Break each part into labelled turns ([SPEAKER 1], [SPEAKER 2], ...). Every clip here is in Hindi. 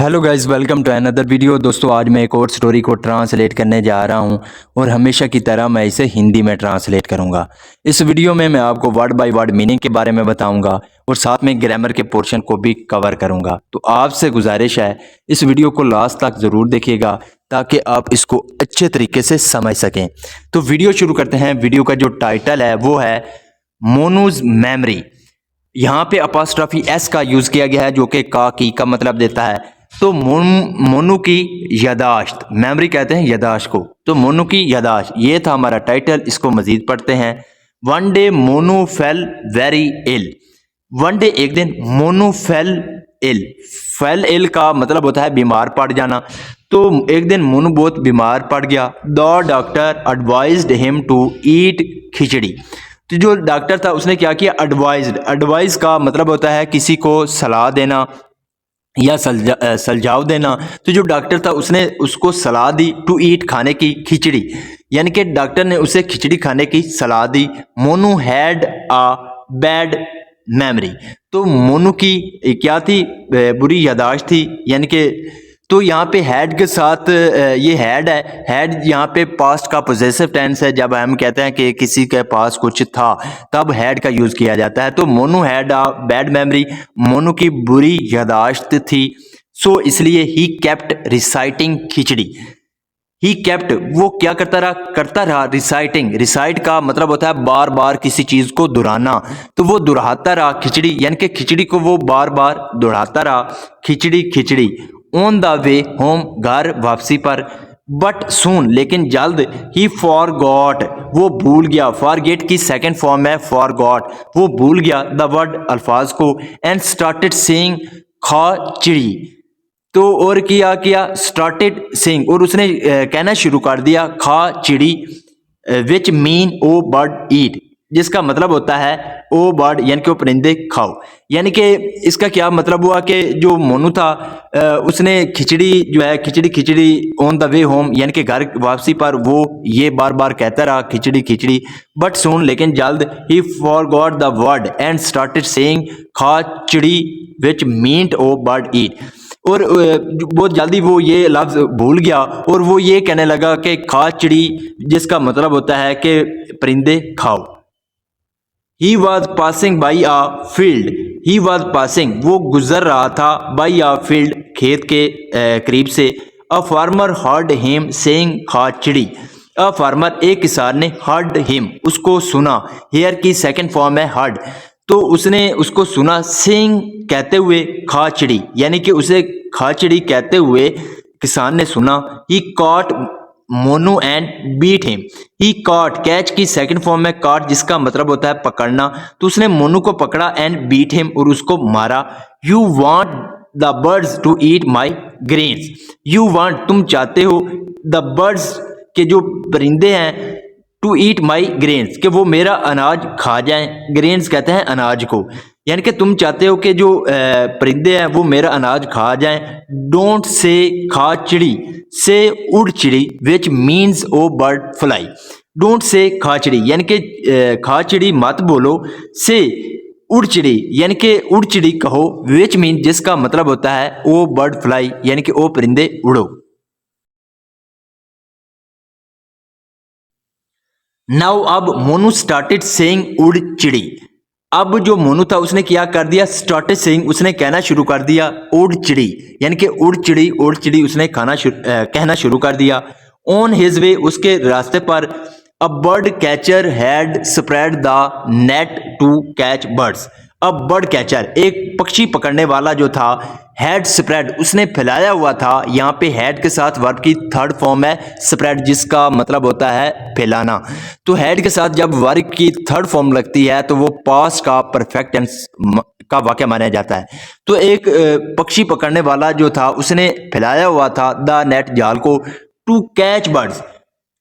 [SPEAKER 1] Hello guys, welcome to another video. दोस्तों, आज मैं एक और स्टोरी को ट्रांसलेट करने जा रहा हूं और हमेशा की तरह मैं इसे हिंदी में ट्रांसलेट करूंगा। इस वीडियो में मैं आपको वर्ड बाय वर्ड मीनिंग के बारे में बताऊंगा और साथ में ग्रामर के पोर्शन को भी कवर करूंगा। तो आपसे गुजारिश है, इस वीडियो को लास्ट तक ज़रूर देखिएगा ताकि आप इसको अच्छे तरीके से समझ सकें। तो वीडियो शुरू करते हैं। वीडियो का जो टाइटल है वो है मोनूज मेमोरी। यहाँ पे अपोस्ट्रोफी एस का यूज किया गया है जो कि का मतलब देता है। तो मोनू की यादाश्त, मेमोरी कहते हैं यादाश्त को। तो मोनू की यादाश्त, ये था हमारा टाइटल। इसको मजीद पढ़ते हैं। One day Monu fell very ill. One day, एक दिन, Monu fell ill. Fell ill का मतलब होता है बीमार पड़ जाना। तो एक दिन मोनू बहुत बीमार पड़ गया। The doctor advised him to eat khichdi. तो जो डॉक्टर था उसने क्या किया, एडवाइज का मतलब होता है किसी को सलाह देना या सुझाव देना। तो जो डॉक्टर था उसने उसको सलाह दी टू ईट, खाने की, खिचड़ी। यानी कि डॉक्टर ने उसे खिचड़ी खाने की सलाह दी। Monu had a bad memory. तो मोनू की क्या थी, बुरी यादाश्त थी। यानी कि तो यहाँ पे हैड के साथ ये हैड है। हैड यहाँ पे पास्ट का पोजेसिव टेंस है। जब हम कहते हैं कि किसी के पास कुछ था तब हैड का यूज किया जाता है। तो Monu had a bad memory, Monu की बुरी यादाश्त थी। सो इसलिए he kept reciting khichdi. He kept, वो क्या करता रहा रिसाइटिंग। रिसाइट का मतलब होता है बार बार किसी चीज को दोहराना। तो वो दोहराता रहा खिचड़ी, यानी कि खिचड़ी को वो बार बार दोहराता रहा। खिचड़ी खिचड़ी। ऑन द वे होम, घर वापसी पर। बट सून, लेकिन जल्द। ही फॉरगॉट, वो भूल गया। फॉरगेट की सेकेंड फॉर्म है फॉरगॉट। वो भूल गया द वर्ड, अल्फाज को। एंड स्टार्टेड सेइंग खिचड़ी। तो और किया किया स्टार्टेड सेइंग, और उसने कहना शुरू कर दिया खिचड़ी, विच मीन ओ बर्ड ईट, जिसका मतलब होता है ओ बर्ड यानी कि वो परिंदे खाओ। यानी कि इसका क्या मतलब हुआ कि जो मोनू था उसने खिचड़ी जो है, खिचड़ी खिचड़ी ऑन द वे होम, यानी कि घर वापसी पर वो ये बार बार कहता रहा खिचड़ी खिचड़ी। बट सुन, लेकिन जल्द। He forgot the word and started saying khichdi, which meant O bird eat. और बहुत जल्दी वो ये लफ्ज भूल गया और वो ये कहने लगा कि खिचड़ी, जिसका मतलब होता है कि परिंदे खाओ। He was passing by a field. He was passing, वो गुजर रहा था, बाई आ फील्ड, खेत के करीब से। A farmer heard him saying khichdi. A farmer, एक किसान ने, हर्ड हिम, उसको सुना। हेयर की सेकंड फॉर्म है हर्ड। तो उसने उसको सुना, सेइंग, कहते हुए, खिचड़ी, यानी कि उसे खिचड़ी कहते हुए किसान ने सुना। He caught Monu and beat him. He caught, catch की सेकंड फॉर्म में कॉट, जिसका मतलब होता है पकड़ना। तो उसने मोनू को पकड़ा एंड बीट हिम, और उसको मारा। You want the birds to eat my grains. You want, तुम चाहते हो, द बर्ड्स, के जो परिंदे हैं, टू ईट माई ग्रेन्स, कि वो मेरा अनाज खा जाएं। ग्रेन्स कहते हैं अनाज को। यानी कि तुम चाहते हो कि जो परिंदे हैं वो मेरा अनाज खा जाएं। डोंट से खिचड़ी, से उड़ चिड़ी, which means O bird fly. Don't say khichdi, यानी कि खिचड़ी मत बोलो। से उड़ चिड़ी, यानी कि उड़ चिड़ी कहो। विच मीन, जिसका मतलब होता है ओ बर्ड फ्लाई, यानी कि ओ परिंदे उड़ो। नाउ, अब मोनू स्टार्टेड सेइंग उड़ चिड़ी। अब जो मोनू था उसने क्या कर दिया, स्टार्टेड सेइंग, उसने कहना शुरू कर दिया उड़ चिड़ी, यानी कि उड़ चिड़ी उसने कहना शुरू कर दिया। ऑन हिज वे, उसके रास्ते पर। A bird catcher had spread the net to catch birds. अब बर्ड कैचर, एक पक्षी पकड़ने वाला जो था, हैड स्प्रेड, उसने फैलाया हुआ था। यहाँ पे हैड के साथ वर्ब की थर्ड फॉर्म है स्प्रेड, जिसका मतलब होता है फैलाना। तो हैड के साथ जब वर्ब की थर्ड फॉर्म लगती है तो वो पास्ट का परफेक्ट टेंस का वाक्य माना जाता है। तो एक पक्षी पकड़ने वाला जो था उसने फैलाया हुआ था द नेट, जाल को, टू कैच बर्ड्स।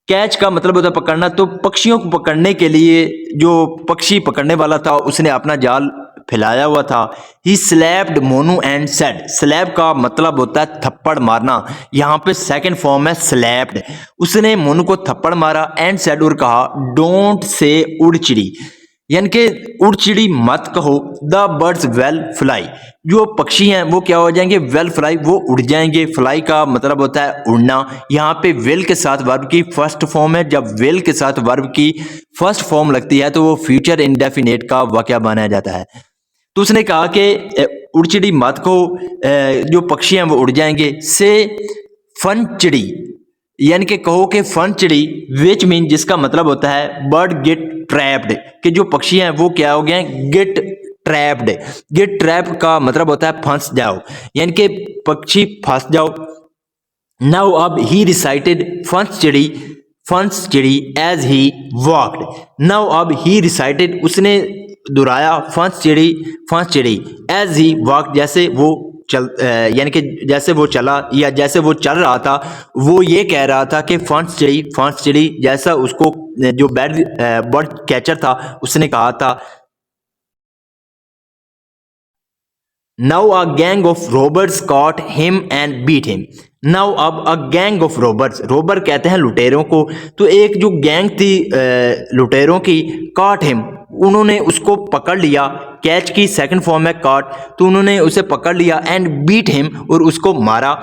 [SPEAKER 1] कैच का मतलब होता है पकड़ना। तो पक्षियों को पकड़ने के लिए जो पक्षी पकड़ने वाला था उसने अपना जाल फैलाया हुआ था। He slapped Monu and said. Slap का मतलब होता है थप्पड़ मारना। यहाँ पे सेकंड फॉर्म है स्लैप्ड। उसने मोनू को थप्पड़ मारा एंड सेड, और कहा, डोंट से उड़ चिड़ी, यानी कि उड़ चिड़ी मत कहो, द बर्ड्स वेल फ्लाई, जो पक्षी हैं वो क्या हो जाएंगे, वेल फ्लाई, वो उड़ जाएंगे। फ्लाई का मतलब होता है उड़ना। यहाँ पे वेल के साथ वर्ब की फर्स्ट फॉर्म है। जब वेल के साथ वर्ब की फर्स्ट फॉर्म लगती है तो वो फ्यूचर इंडेफिनेट का वाक़या बनाया जाता है। तो उसने कहा कि उड़ चिड़ी मत कहो, जो पक्षी हैं वो उड़ जाएंगे। से फन चिड़ी, यानी कि कहो कि फन चिड़ी, विच मीन, जिसका मतलब होता है बर्ड गेट ट्रैप्ड, कि जो पक्षी हैं वो क्या हो गए, गेट ट्रैप्ड। गेट ट्रैप्ड का मतलब होता है फंस जाओ, यानी कि पक्षी फंस जाओ। नाउ अब ही रिसाइटेड फंस चिड़ी एज ही वॉकड। नाउ अब ही रिसाइटेड, उसने दोहराया फंस चिड़ी एज ही वॉक, जैसे वो यानी कि जैसे वो चला या जैसे वो चल रहा था। वो ये कह रहा था कि फंस चिड़ी, जैसा उसको जो बर्ड कैचर था उसने कहा था। Now a gang of robbers caught him and beat him. Now अब a gang of robbers, robber कहते हैं लुटेरों को, तो एक जो गैंग थी लुटेरों की, कॉट हिम, उन्होंने उसको पकड़ लिया। कैच की सेकंड फॉर्म है कॉट, तो उन्होंने उसे पकड़ लिया। एंड बीट हिम, और उसको मारा।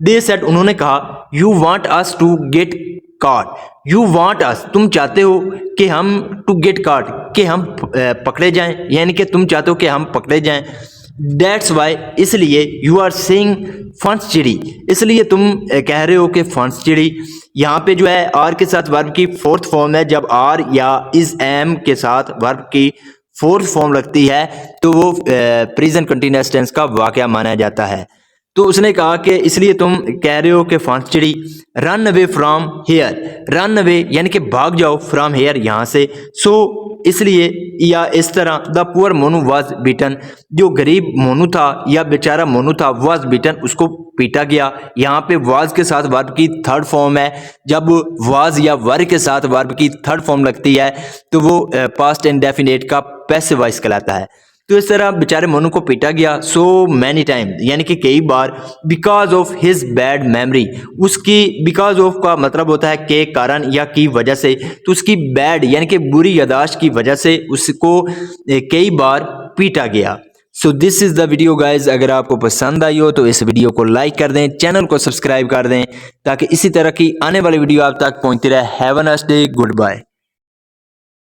[SPEAKER 1] दे सेड, उन्होंने कहा, you want us to get caught, you want us, तुम चाहते हो कि हम, टू गेट कॉट, कि हम पकड़े जाएं, यानी कि तुम चाहते हो कि हम पकड़े जाएं। दैट्स वाई, इसलिए, यू आर सेइंग फंस चिड़ी, इसलिए तुम कह रहे हो कि फंस चिड़ी। यहाँ पे जो है आर के साथ वर्ब की फोर्थ फॉर्म है। जब आर या इज एम के साथ वर्ब की फोर्थ फॉर्म लगती है तो वो प्रेजेंट कंटीन्यूअस टेंस का वाकया माना जाता है। तो उसने कहा कि इसलिए तुम कह रहे हो कि फंस चिड़ी। Run away from here, run away यानी कि भाग जाओ, फ्रॉम हेयर यहाँ से। सो इसलिए या इस तरह, the poor Monu was beaten, जो गरीब मोनू था या बेचारा मोनू था, वाज बीटन, उसको पीटा गया। यहाँ पे वाज के साथ वर्ब की थर्ड फॉर्म है। जब वाज या वर के साथ वर्ब की थर्ड फॉर्म लगती है तो वो पास्ट इंडेफिनेट का पैसिव वॉइस कहलाता है। तो इस तरह बेचारे मोनू को पीटा गया सो मैनी टाइम, यानी कि कई बार। Because of his bad memory, उसकी, बिकॉज ऑफ का मतलब होता है के कारण या की वजह से, तो उसकी बैड यानी कि बुरी यादाश्त की वजह से उसको कई बार पीटा गया। So this is the video guys. अगर आपको पसंद आई हो तो इस वीडियो को लाइक कर दें, चैनल को सब्सक्राइब कर दें, ताकि इसी तरह की आने वाली वीडियो आप तक पहुंचती रहे। Have a nice day, good bye.